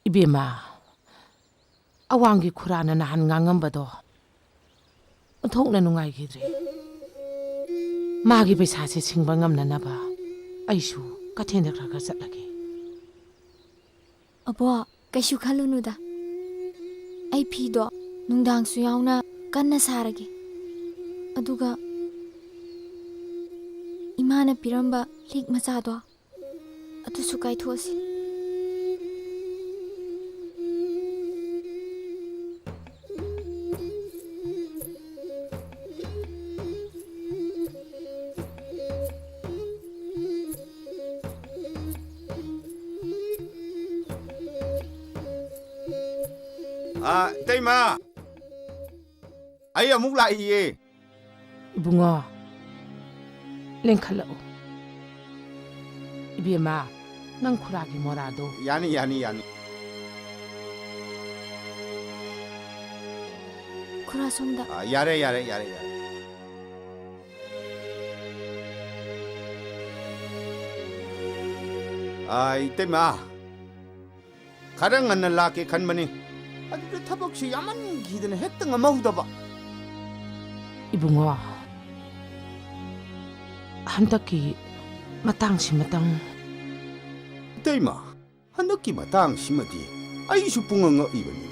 Ibema awangi khurana nahan ngangambado thokna nungai gidre magi paisa se singba ngamna naba aishu kathenda khara chatlage abo kaishu khalunuda ai phi do nungdang su yauna kanna sarage aduga imana piramba lik macha do atu su kai thosi Leima, ayah mula iye. Bunga, lengkhalau. Ibema, nang khuragi morado. Yani. khura somda. Yare. Leima, kadang anda laki kan mani. Aduh, tabak si yaman gidana hekta ngamau daba. Ibunga, handaki matang si matang. Leima, handaki matang si mati. Ay supunga nga ibani.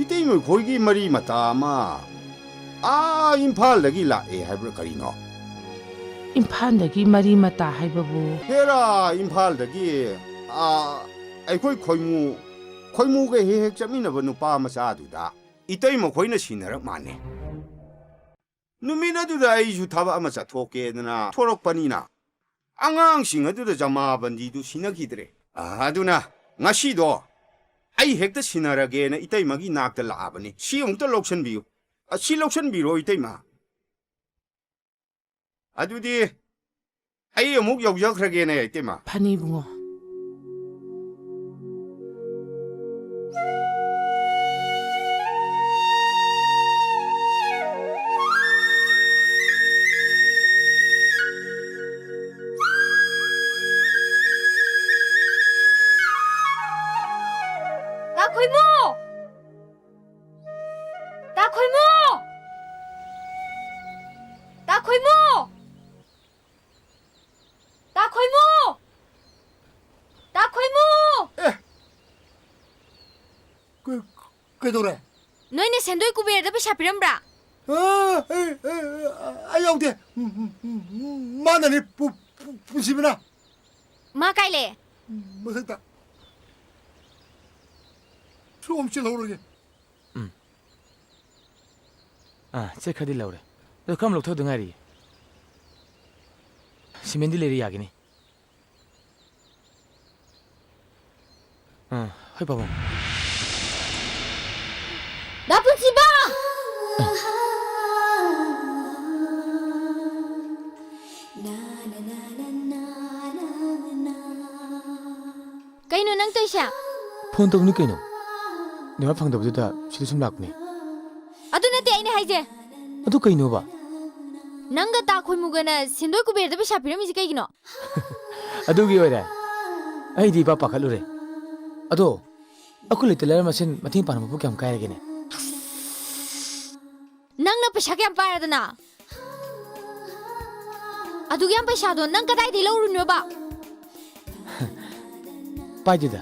Leima koigi mari matama. Impal lagi la haibra karino. Impal lagi mari mata haibabu. Hera impal lagi ay khoimu ge hek chamina ba nupa macha du da itei mo khoina sinarak mane numina du da ai ju thaba ama cha thoke na thorok panina angang sing adu da jama bandi du sinagidre aduna ngasi do ai hekta sinarage na itei magi nakta laabani si ongta loksan biu si loksan biro itei ma adudi ai amuk yawjakrage na itei ma Phani bungo. 그래. 너희네 샌도이 구비에다 비샤 피럼브라. 아야우데 마나니 부시비나. 마 까일레. 무슨다. 좀 찔러오르게. 제 카드 라우레. 너 그럼 록토 등아리. 시멘디 레리 야기니. 하이 봐봐. 나쁜 집아! Kaino nang toisha? 폰 떠보니 까이노. 내가 방법보다 시도 좀 락네. Ado nate aine haije. ado 까이노 봐. Nanga ta khoi mugana sindoi ku berda bisha piramisi kaigino. adugi oire. 아이디 바빠 갈루레. ado akul itelera masin mating panam bu kyam kairagene. Nangna paisa kyam paradana. Adugi am paisa do nang kadai di lawruno ba. 빠지다.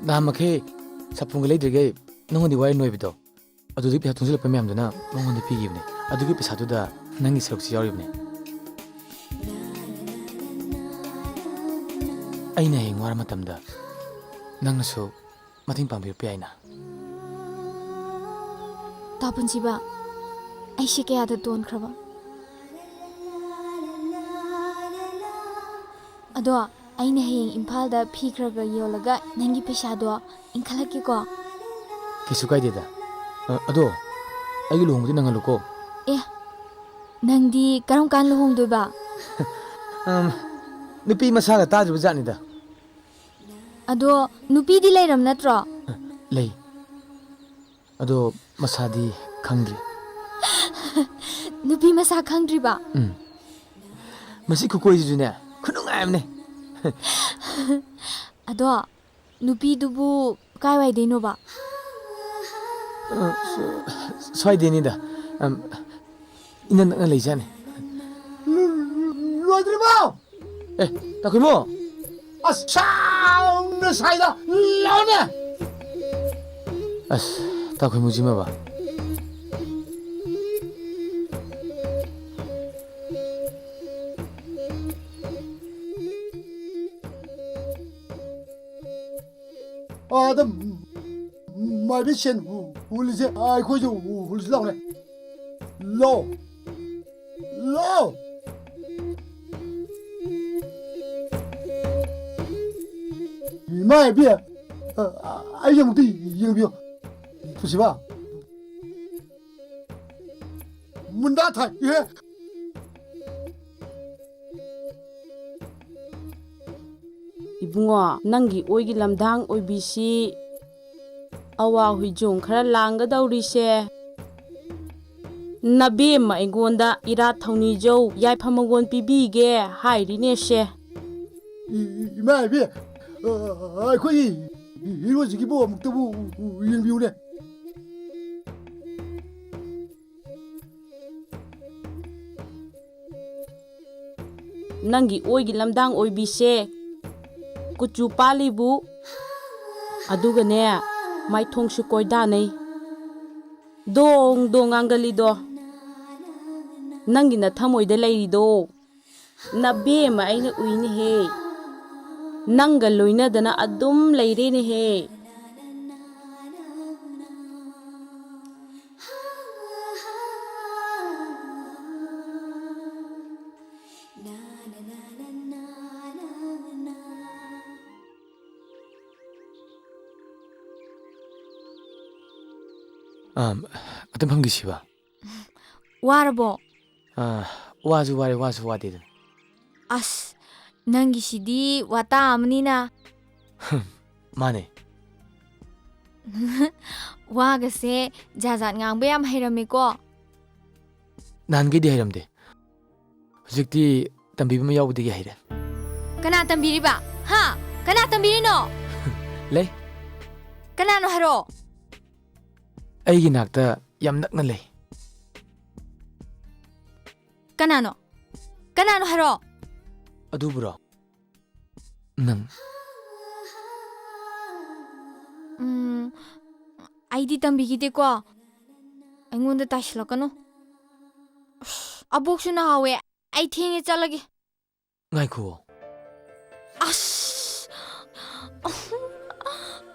나마케 사풍글레 되게 너무 디와이 노이비도. 아두기 피하 통실 빼면 안 되나? 너무 피기네. 아두기 피사도다 낭이 스럭지 여리네. 아이나 행 와라 마탐다. 낭나서 마팅 방비를 빼아이나. Tapun jiba. Ai shike ada don kraba. Ado aina heng Imphal da phi khraga yolaga nangi paisa do inkhalaki ko. Kisu kaideda. ado 아이기 롱무디 nangaluko. Eh. Nangdi karam kan lohong do ba? nupi masaga tadru janida. Ado nupi di lairam natro? Lei. ado masadi khangdri. Nupi masa khangdri ba? Masi kukoi june. Khunung amne. Ado 누비두부 까이와이데노바. 스와이데니다. 이는 레이자네. 로드리마. 에, 다크모. 아싸, 사이다. 라네. 아스, 다크모 지마봐. 아다 마비션 울리제 아이코죠 울리라네. 로. 이마에비야. 아이영도 이영비요. 보시봐. 문다타. 예. 이붕어 낭기 오이기 람당 오이비시 아와 후이종 khara langgadaurise nabem aigonda ira thongni jo yaipamagon pibige hairine she 이마에비. 아이코이 이루어지기 뭐 먹다부 이영비우네. nangi oigi lamdang oibise kuchu palibu adugane mai thongsu koida nei dong angali do nangi na thamoida leiri do na be ma aina uini he nanga loina dana adum leire ne he 어떤 방기시바? 와르보. 와주 와데든. 아스, 낭기시디 와타 아무니나. 마네. 와가세 자잔 ngang 해라미고. 난게디 하이람데. 혹시 담비면 야우데기 하이래. 까나 담비리바. 하, 까나 담비리노. 레? 까나노 하로. ꯑꯩꯒꯤ ꯅꯥꯛꯇ ꯌꯥꯝ ꯅꯛꯅ ꯂꯩ. 까나노 하로. ꯑꯗꯨꯕꯨꯔꯣ? ꯅꯪ. 아이디 담비기데고. 아잉원데 따실라까노. 아복수나 하웨. 아이 탱에 잘라게. ꯉꯥꯏꯈꯣ. 아스.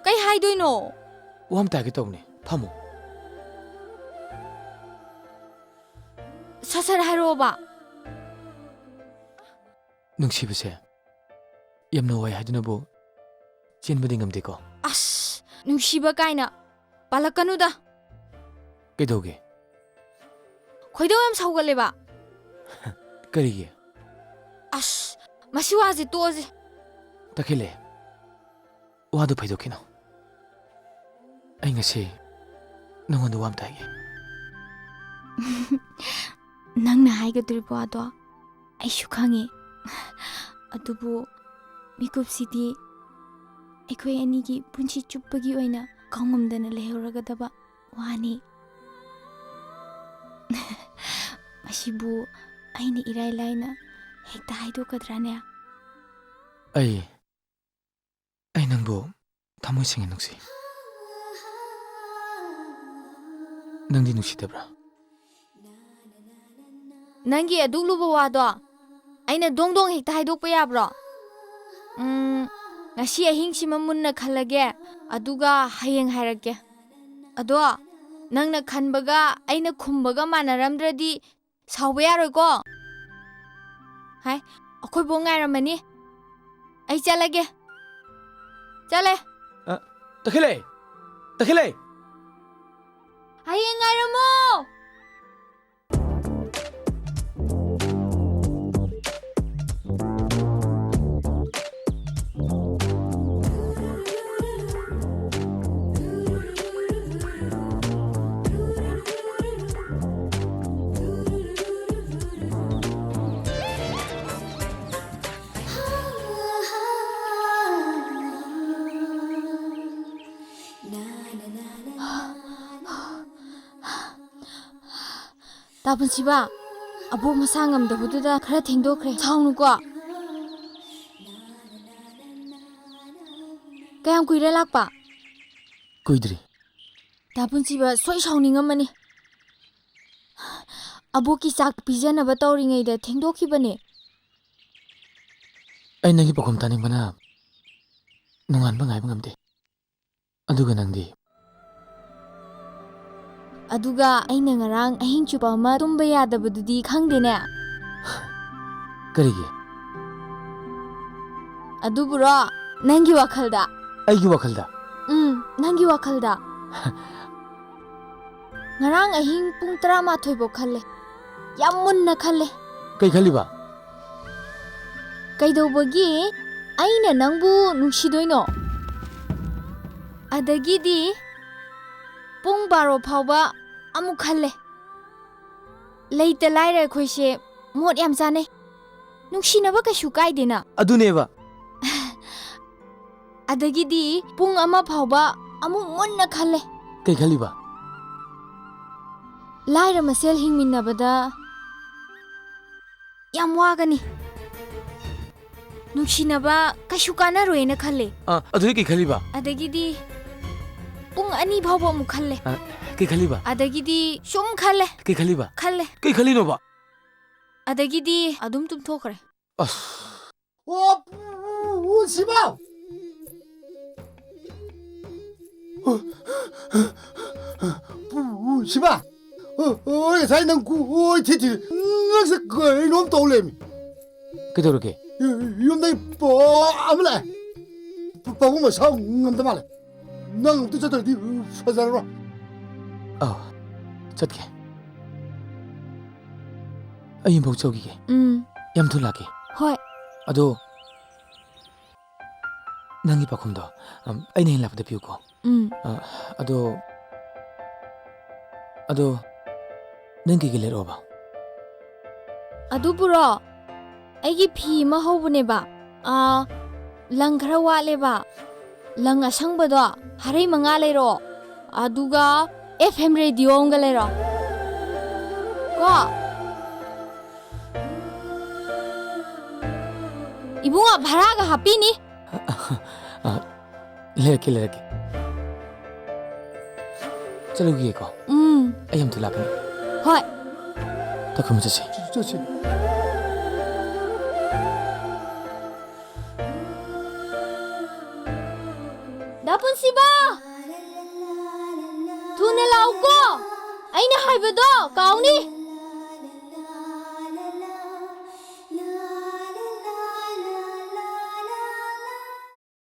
까이 하이도이노. Warm ꯇꯥꯒꯦ ꯇꯧꯕꯅꯦ. ꯐꯝꯃꯣ. 사살 하러 오바. ꯅꯨꯡꯁꯤꯕꯁꯦ ꯌꯥꯝꯅ ꯋꯥꯏ ꯍꯥꯏꯗꯨꯅꯕꯨ ꯆꯦꯟꯕꯗꯤ ꯉꯝꯗꯦꯀꯣ. 아스, 누시바 까이나. 발라까누다. ꯀꯩꯗꯧꯒꯦ? khoidawam saugaleba. ꯀꯔꯤꯒꯤ? 아스, 마시와지 또지. ꯇꯥꯈꯤꯜꯂꯦ. ꯋꯥꯗꯨ ꯐꯩꯗꯣꯛꯈꯤꯅꯣ. ꯑꯩ ꯉꯁꯤ ꯅꯉꯣꯟꯗ ꯋꯥ ꯑꯃ ꯍꯥꯏꯒꯦ. ꯅꯪꯅ ꯍꯥꯏꯒꯗꯧꯔꯤꯕ ꯋꯥꯗꯣ ꯑꯩꯁꯨ ꯈꯪꯉꯤ. ꯑꯗꯨꯕꯨ ꯃꯤꯀꯨꯞꯁꯤꯗꯤ ꯑꯩꯈꯣꯏ ꯑꯅꯤꯒꯤ ꯄꯨꯟꯁꯤ ꯆꯨꯞꯄꯒꯤ ꯑꯣꯏꯅ ꯀꯥꯎꯉꯝꯗꯅ ꯂꯩꯍꯧꯔꯒꯗꯕ ꯋꯥꯅꯤ. ꯃꯁꯤꯕꯨ ꯑꯩꯅ ꯏꯔꯥꯏ ꯂꯥꯏꯅ ꯍꯦꯛꯇ ꯍꯥꯏꯗꯣꯛꯀꯗ꯭ꯔꯥꯅꯦ? ꯑꯩ ꯅꯪꯕꯨ ꯊꯃꯣꯏ ꯁꯦꯡꯅ ꯅꯨꯡꯁꯤ. ꯅꯪꯗꯤ ꯅꯨꯡꯁꯤꯗꯕ꯭ꯔꯥ? ꯅꯪꯒꯤ ꯑꯗꯨꯛ ꯂꯨꯕ ꯋꯥꯗꯣ ꯑꯩꯅ ꯗꯣꯡ ꯍꯦꯛꯇ ꯍꯥꯏꯗꯣꯛꯄ ꯌꯥꯕ꯭ꯔꯣ? ꯉꯁꯤ ꯑꯍꯤꯡꯁꯤꯃ ꯃꯨꯟꯅ ꯈꯜꯂꯒꯦ. ꯑꯗꯨꯒ ꯍꯌꯦꯡ ꯍꯥꯏꯔꯛꯀꯦ. ꯑꯗꯣ ꯅꯪꯅ ꯈꯟꯕꯒ ꯑꯩꯅ ꯈꯨꯝꯕꯒ ꯃꯥꯟꯅꯔꯝꯗ꯭ꯔꯗꯤ ꯁꯥꯎꯕ ꯌꯥꯔꯣꯏꯀꯣ? ꯍꯥꯏ, ꯑꯩꯈꯣꯏꯕꯨ ꯉꯥꯏꯔꯝꯃꯅꯤ. ꯑꯩ ꯆꯠꯂꯒꯦ. ꯆꯠꯂꯦ. ꯇꯥꯈꯤꯜꯂꯦ. ꯍꯌꯦꯡ ꯉꯥꯏꯔꯝꯃꯣ. ꯇꯥ ꯄꯨꯟꯁꯤꯕ ꯑꯕꯣꯛ ꯃꯁꯥ ꯉꯝꯗꯕꯗꯨꯗ ꯈꯔ ꯊꯦꯡꯗꯣꯛꯈ꯭ꯔꯦ ꯁꯥꯎꯅꯨꯀꯣ ꯀꯌꯥꯝ ꯀꯨꯏꯔꯦ ꯂꯥꯛꯄ ꯀꯨꯏꯗ꯭ꯔꯤ ꯇꯥ ꯄꯨꯟꯁꯤꯕ ꯁꯣꯏ ꯁꯥꯎꯅꯤꯡꯉꯝꯃꯅꯤ ꯑꯕꯣꯛꯀꯤ ꯆꯥꯛ ꯄꯤꯖꯅꯕ ꯇꯧꯔꯤꯉꯩꯗ ꯊꯦꯡꯗꯣꯛꯈꯤꯕꯅꯦ ꯑꯩ ꯅꯪꯒꯤ ꯄꯥꯎꯈꯨꯝ ꯇꯥꯅꯤꯡꯕꯅ ꯅꯣꯡꯉꯥꯟꯕ ꯉꯥꯏꯕ ꯉꯝꯗꯦ ꯑꯗꯨꯒ ꯅꯪꯗꯤ ꯑꯗꯨꯒ ꯑꯩꯅ ꯉꯔꯥꯡ ꯑꯍꯤꯡ ꯆꯨꯞꯄ ꯑꯃ ꯇꯨꯝꯕ ꯌꯥꯗꯕꯗꯨꯗꯤ ꯈꯪꯗꯦꯅꯦ ꯀꯔꯤꯒꯤ ꯑꯗꯨꯕꯨꯔꯣ ꯅꯪꯒꯤ ꯋꯥꯈꯜꯗ ꯑꯩꯒꯤ ꯋꯥꯈꯜꯗ ꯅꯪꯒꯤ ꯋꯥꯈꯜꯗ ꯉꯔꯥꯡ ꯑꯍꯤꯡ ꯄꯨꯡ 11 ꯐꯥꯎ ꯈꯜꯂꯦ ꯌꯥꯝ ꯃꯨꯟꯅ ꯈꯜꯂꯦ ꯀꯩ ꯈꯜꯂꯤꯕ ꯀꯩꯗꯧꯕꯒꯤ ꯑꯩꯅ ꯅꯪꯕꯨ ꯅꯨꯡꯁꯤꯗꯣꯏꯅꯣ ꯑꯗꯒꯤꯗꯤ ꯄꯨꯡ 12 ꯐꯥꯎꯕ ꯑꯃꯨꯛ ꯈꯜꯂꯦ ꯂꯩꯇ ꯂꯥꯏꯔ ꯑꯩꯈꯣꯏꯁꯦ ꯃꯣꯠ ꯌꯥꯝ ꯆꯥꯅꯩ ꯅꯨꯡꯁꯤꯅꯕ ꯀꯩꯁꯨ ꯀꯥꯏꯗꯦꯅ ꯑꯗꯨꯅꯦꯕ ꯑꯗꯒꯤꯗꯤ ꯄꯨꯡ 1 ꯐꯥꯎꯕ ꯑꯃꯨꯛ ꯃꯨꯟꯅ ꯈꯜꯂꯦ ꯀꯩ ꯈꯜꯂꯤꯕ ꯂꯥꯏꯔ ꯃꯁꯦꯜ ꯍꯤꯡꯃꯤꯟꯅꯕꯗ ꯌꯥꯝ ꯋꯥꯒꯅꯤ ꯅꯨꯡꯁꯤꯅꯕ ꯀꯩꯁꯨ ꯀꯥꯟꯅꯔꯣꯏꯅ ꯈꯜꯂꯦ ꯑꯗꯨꯗꯤ ꯀꯩ ꯈꯜꯂꯤꯕ ꯑꯗꯒꯤꯗꯤ ꯄꯨꯡ 2 ꯐꯥꯎꯕ ꯑꯃꯨꯛ ꯈꯜꯂꯦ ꯀꯩ ꯈꯜꯂꯤꯕ ꯑꯗꯒꯤꯗꯤ ꯁꯨꯝ ꯈꯜꯂꯦ ꯀꯩ ꯈꯜꯂꯤꯕ ꯈꯜꯂꯦ ꯀꯩ ꯈꯜꯂꯤꯅꯣꯕ ꯑꯗꯒꯤꯗꯤ ꯑꯗꯨꯝ ꯇꯨꯝꯊꯣꯛꯈ꯭ꯔꯦ ꯑꯣ ꯄꯨꯟꯁꯤꯕ ꯄꯨꯟꯁꯤꯕ ꯉꯁꯥꯏ ꯅꯪ ꯀꯣꯏ ꯊꯤ ꯅꯪꯁꯦ ꯀꯩꯅꯣꯝ ꯇꯧ ꯂꯩꯔꯝꯃꯤ ꯀꯩꯗꯧꯔꯒꯦ ꯌꯨꯝꯗꯩ ꯄꯥꯎ ꯑꯃ ꯂꯥꯛꯑꯦ ꯄꯥꯕꯨꯡ ꯃꯁꯥ ꯉꯝꯗ ꯃꯥꯜꯂꯦ ꯅꯪ ꯑꯝꯇ ꯆꯠꯇ꯭ꯔꯗꯤ ꯐꯖꯔꯔꯣꯏ ꯆꯠꯀꯦ ꯑꯩ ꯏꯝꯐꯥꯎ ꯆꯧꯈꯤꯒꯦ ꯌꯥꯝ ꯊꯨꯅ ꯂꯥꯛꯀꯦ ꯍꯣꯏ ꯑꯗꯣ ꯅꯪꯒꯤ ꯄꯥꯎꯈꯨꯝꯗꯣ ꯑꯩꯅ ꯍꯦꯟꯅ ꯂꯥꯛꯄꯗ ꯄꯤꯌꯨꯀꯣ ꯑꯗꯣ ꯅꯪ ꯀꯩꯀꯩ ꯂꯩꯔꯛꯑꯣꯕ ꯑꯗꯨꯕꯨꯔꯣ ꯑꯩꯒꯤ ꯐꯤ ꯑꯃ ꯍꯧꯕꯅꯦꯕ ꯂꯪ ꯈꯔ ꯋꯥꯠꯂꯦꯕ ꯂꯪ ꯑꯁꯪꯕꯗꯣ ꯍꯔꯩ 5 ꯂꯩꯔꯣ ꯑꯗꯨꯒ FM ꯔꯦꯗꯤꯑꯣ ꯑꯃꯒ ꯂꯩꯔꯣ ꯀꯣ 이봉아 바라가 하삐니? ꯂꯩꯔꯛꯀꯦ ꯆꯠꯂꯨꯒꯦꯀꯣ ꯑꯩ ꯌꯥꯝ ꯊꯨꯅ ꯂꯥꯛꯀꯅꯤ ꯍꯣꯏ ꯇꯈꯨꯝ ꯆꯠꯁꯤ 나쁜씨바 두네 라오고 아이나 하이브도 가오니